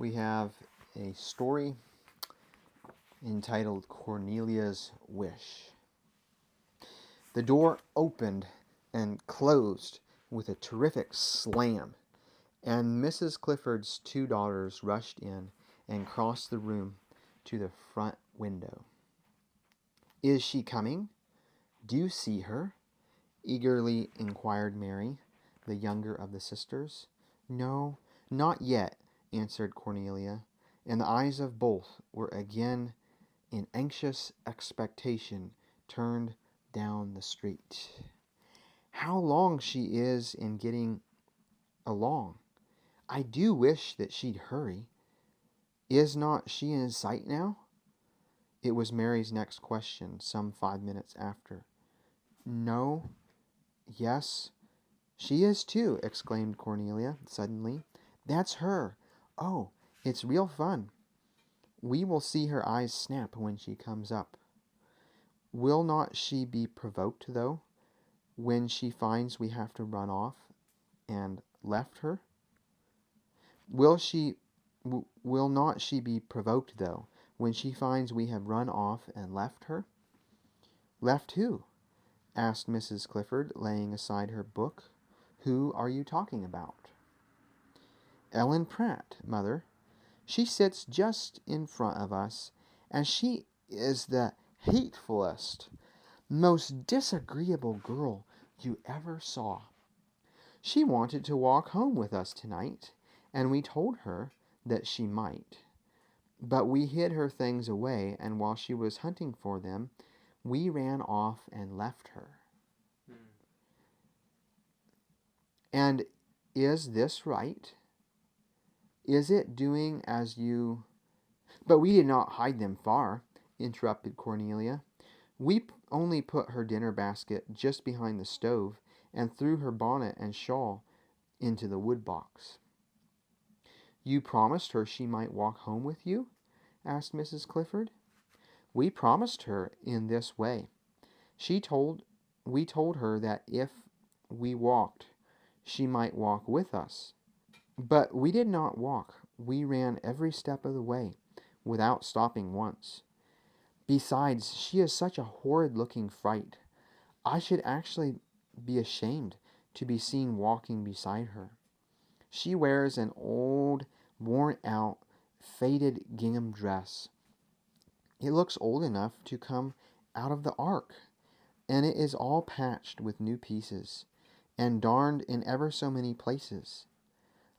we have a story entitled Cornelia's Wish. The door opened and closed with a terrific slam, and Mrs. Clifford's two daughters rushed in and crossed the room to the front window. "Is she coming? Do you see her?" eagerly inquired Mary, the younger of the sisters. "No, not yet," answered Cornelia, and the eyes of both were again in anxious expectation turned down the street. "How long she is in getting along. I do wish that she'd hurry. Is not she in sight now?" It was Mary's next question, some 5 minutes after. "No, yes, she is too," exclaimed Cornelia suddenly. "That's her. Oh, it's real fun. We will see her eyes snap when she comes up. Will not she be provoked, though, when she finds we have to run off and left her? Will not she be provoked, though, when she finds we have run off and left her?" "Left who?" asked Mrs. Clifford, laying aside her book. "Who are you talking about?" "Ellen Pratt, Mother. She sits just in front of us, and she is the hatefulest, most disagreeable girl you ever saw. She wanted to walk home with us tonight, and we told her that she might. But we hid her things away, and while she was hunting for them, we ran off and left her." "And is this right? Is it doing as you—" "But we did not hide them far," interrupted Cornelia. "We only put her dinner basket just behind the stove and threw her bonnet and shawl into the wood box." "You promised her she might walk home with you?" asked Mrs. Clifford. "We promised her in this way. We told her that if we walked, she might walk with us. But we did not walk. We ran every step of the way, without stopping once. Besides, she is such a horrid-looking fright. I should actually be ashamed to be seen walking beside her. She wears an old, worn-out, faded gingham dress. It looks old enough to come out of the ark, and it is all patched with new pieces, and darned in ever so many places.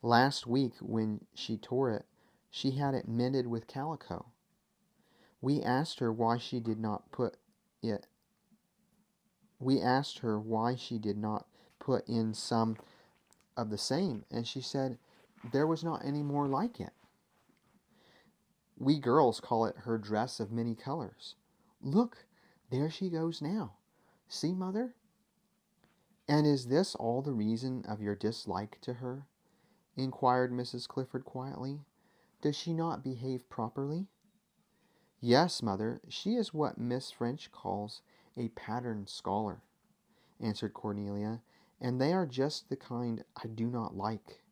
Last week, when she tore it, she had it mended with calico. We asked her why she did not put in some of the same, and she said there was not any more like it. We girls call it her dress of many colors. Look, there she goes now. See, Mother?" "And is this all the reason of your dislike to her?" inquired Mrs. Clifford quietly. "Does she not behave properly?" "Yes, Mother, she is what Miss French calls a pattern scholar," answered Cornelia, "and they are just the kind I do not like.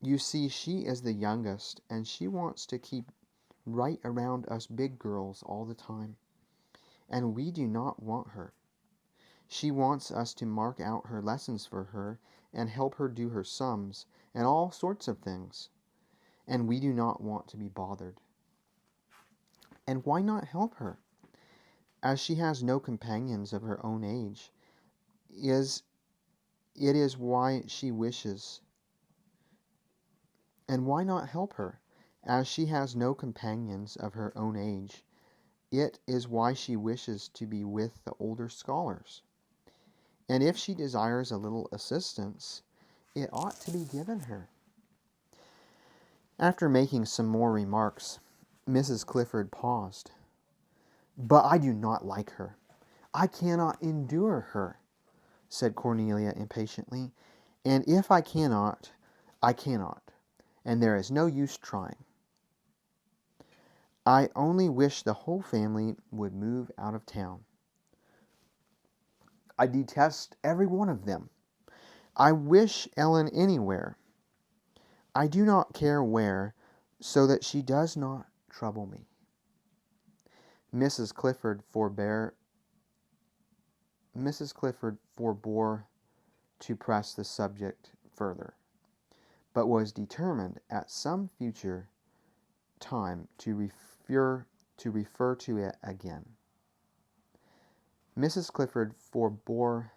You see, she is the youngest, and she wants to keep right around us big girls all the time, and we do not want her. She wants us to mark out her lessons for her and help her do her sums and all sorts of things, and we do not want to be bothered." "And why not help her? As she has no companions of her own age, it is why she wishes. And why not help her? As she has no companions of her own age, it is why she wishes to be with the older scholars. And if she desires a little assistance, it ought to be given her." After making some more remarks, Mrs. Clifford paused. "But I do not like her. I cannot endure her," said Cornelia impatiently. "And if I cannot, I cannot, and there is no use trying. I only wish the whole family would move out of town. I detest every one of them. I wish Ellen anywhere. I do not care where, so that she does not trouble me. Mrs. Clifford forbore to press the subject further, but was determined at some future time to refer to it again. Mrs. Clifford forbore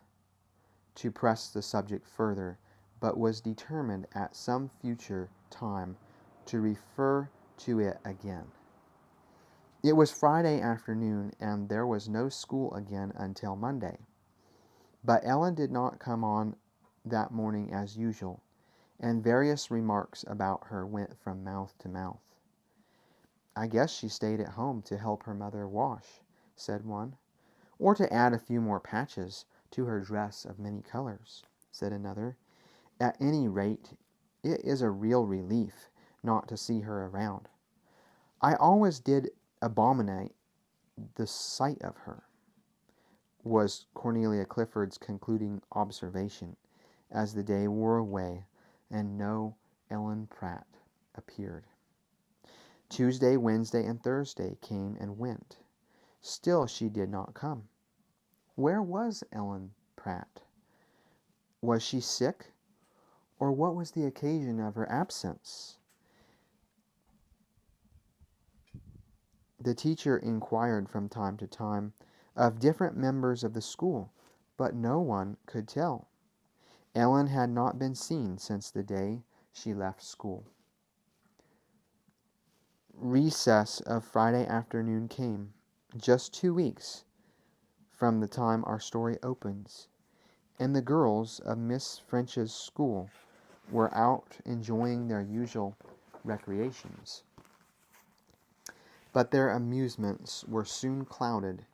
to press the subject further, but was determined at some future time to refer to it again. It was Friday afternoon, and there was no school again until Monday. But Ellen did not come on that morning as usual, and various remarks about her went from mouth to mouth. I guess she stayed at home to help her mother wash, said one, or to add a few more patches to her dress of many colors, said another. At any rate, it is a real relief not to see her around. I always did abominate the sight of her, was Cornelia Clifford's concluding observation, as the day wore away and no Ellen Pratt appeared. Tuesday, Wednesday, and Thursday came and went. Still she did not come. Where was Ellen Pratt? Was she sick, or what was the occasion of her absence? The teacher inquired from time to time of different members of the school, but no one could tell. Ellen had not been seen since the day she left school. Recess of Friday afternoon came, just 2 weeks from the time our story opens, and the girls of Miss French's school were out enjoying their usual recreations. But their amusements were soon clouded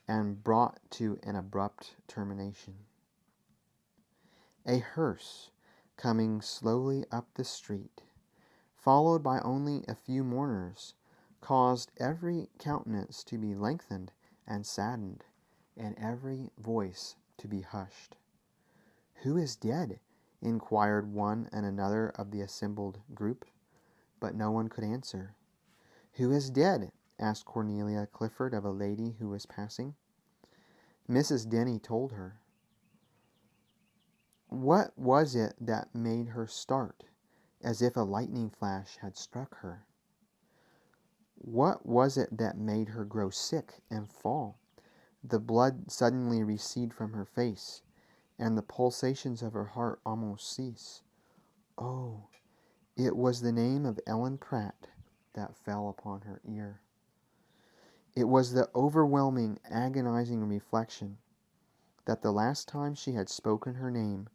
and brought to an abrupt termination. A hearse, coming slowly up the street, followed by only a few mourners, caused every countenance to be lengthened and saddened, and every voice to be hushed. "Who is dead?" inquired one and another of the assembled group, but no one could answer. "Who is dead?" asked Cornelia Clifford of a lady who was passing. Mrs. Denny told her. What was it that made her start, as if a lightning flash had struck her? What was it that made her grow sick and fall? The blood suddenly recede from her face, and the pulsations of her heart almost cease. Oh, it was the name of Ellen Pratt that fell upon her ear. It was the overwhelming, agonizing reflection that the last time she had spoken her name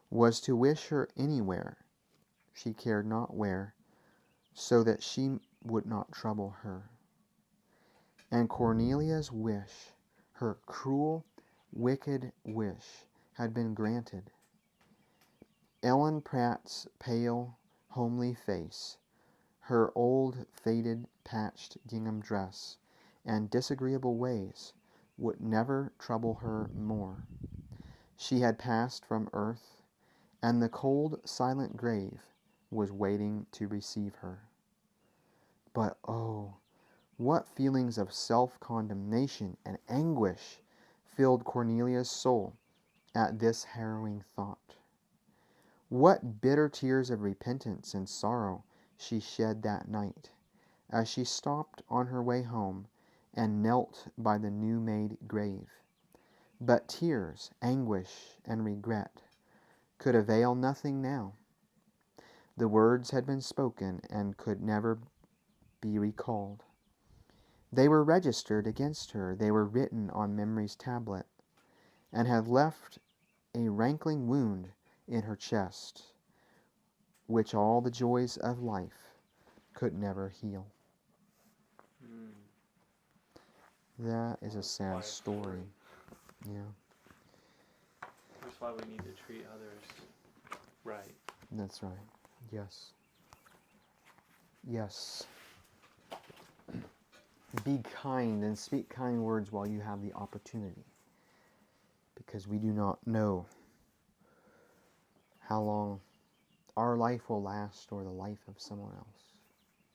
was to wish her anywhere, she cared not where, so that she would not trouble her. And Cornelia's wish, her cruel, wicked wish, had been granted. Ellen Pratt's pale, homely face, her old, faded, patched gingham dress, and disagreeable ways would never trouble her more. She had passed from earth, and the cold, silent grave was waiting to receive her. But oh, what feelings of self-condemnation and anguish filled Cornelia's soul at this harrowing thought. What bitter tears of repentance and sorrow she shed that night, as she stopped on her way home and knelt by the new-made grave. But tears, anguish, and regret could avail nothing now. The words had been spoken and could never be recalled. They were registered against her, they were written on memory's tablet, and had left a rankling wound in her chest, which all the joys of life could never heal. That is a sad story. Yeah. That's why we need to treat others right. That's right. Yes. Yes. Be kind and speak kind words while you have the opportunity, because we do not know how long our life will last or the life of someone else.